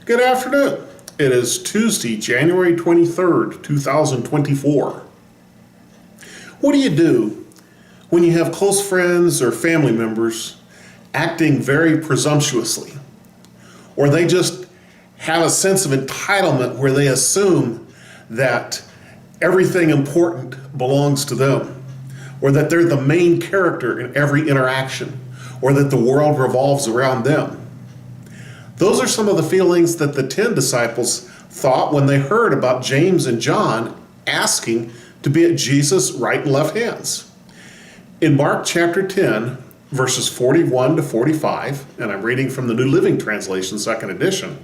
Good afternoon. It is Tuesday, January 23rd, 2024. What do you do when you have close friends or family members acting very presumptuously? Or they just have a sense of entitlement where they assume that everything important belongs to them, or that they're the main character in every interaction, or that the world revolves around them. Those are some of the feelings that the 10 disciples thought when they heard about James and John asking to be at Jesus' right and left hands. In Mark chapter 10, verses 41 to 45, and I'm reading from the New Living Translation, second edition,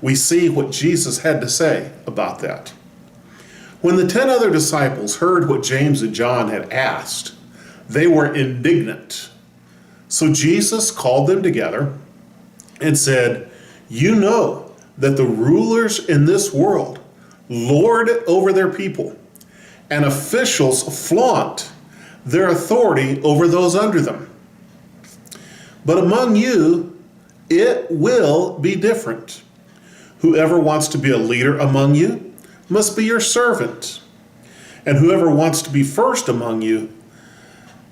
we see what Jesus had to say about that. When the 10 other disciples heard what James and John had asked, they were indignant. So Jesus called them together and said, "You know that the rulers in this world lord it over their people, and officials flaunt their authority over those under them. But among you, it will be different. Whoever wants to be a leader among you must be your servant, and whoever wants to be first among you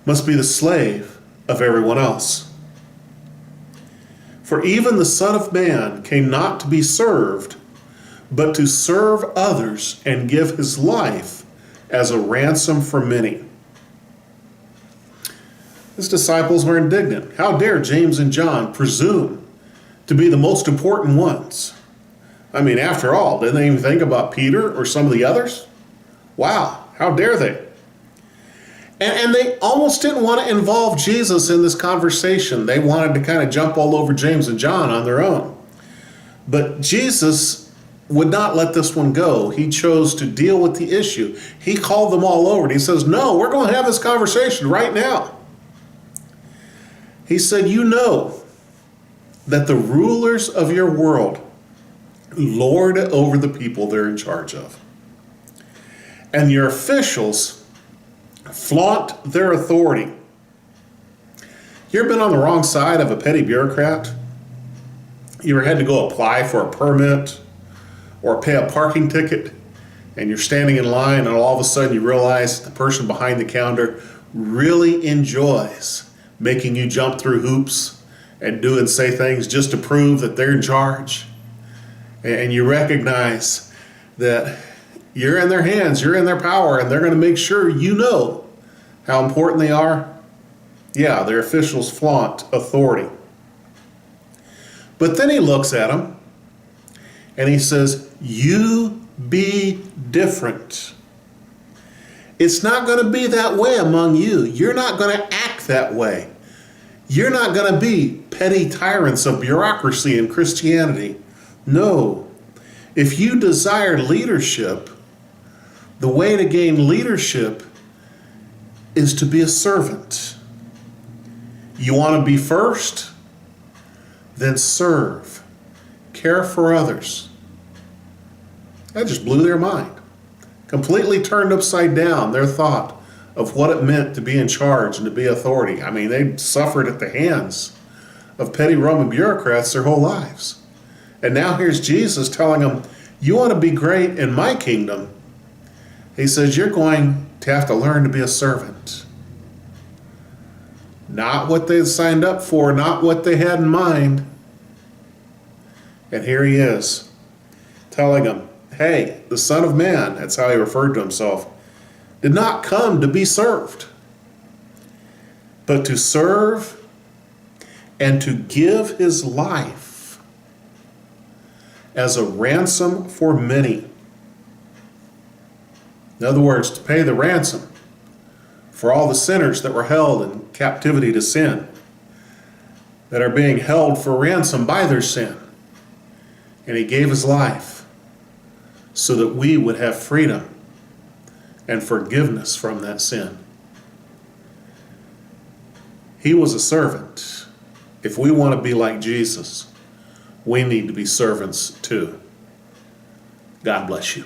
must be the slave of everyone else. For even the Son of Man came not to be served, but to serve others and give his life as a ransom for many." His disciples were indignant. How dare James and John presume to be the most important ones? I mean, after all, didn't they even think about Peter or some of the others? Wow, how dare they? And they almost didn't want to involve Jesus in this conversation. They wanted to kind of jump all over James and John on their own. But Jesus would not let this one go. He chose to deal with the issue. He called them all over and he says, "No, we're going to have this conversation right now." He said, "You know that the rulers of your world lord over the people they're in charge of, and your officials flaunt their authority." You ever been on the wrong side of a petty bureaucrat? You ever had to go apply for a permit or pay a parking ticket, and you're standing in line and all of a sudden you realize the person behind the counter really enjoys making you jump through hoops and do and say things just to prove that they're in charge? And you recognize that you're in their hands, you're in their power, and they're going to make sure you know how important they are. Yeah, their officials flaunt authority. But then he looks at them and he says, "You be different. It's not going to be that way among you. You're not going to act that way. You're not going to be petty tyrants of bureaucracy in Christianity. No. If you desire leadership, the way to gain leadership is to be a servant. You want to be first? Then serve. Care for others." That just blew their mind. Completely turned upside down their thought of what it meant to be in charge and to be authority. I mean, they suffered at the hands of petty Roman bureaucrats their whole lives. And now here's Jesus telling them, "You want to be great in my kingdom?" He says, "You're going to have to learn to be a servant." Not what they signed up for, not what they had in mind. And here he is telling them, hey, the Son of Man, that's how he referred to himself, did not come to be served, but to serve and to give his life as a ransom for many. In other words, to pay the ransom for all the sinners that were held in captivity to sin, that are being held for ransom by their sin. And he gave his life so that we would have freedom and forgiveness from that sin. He was a servant. If we want to be like Jesus, we need to be servants too. God bless you.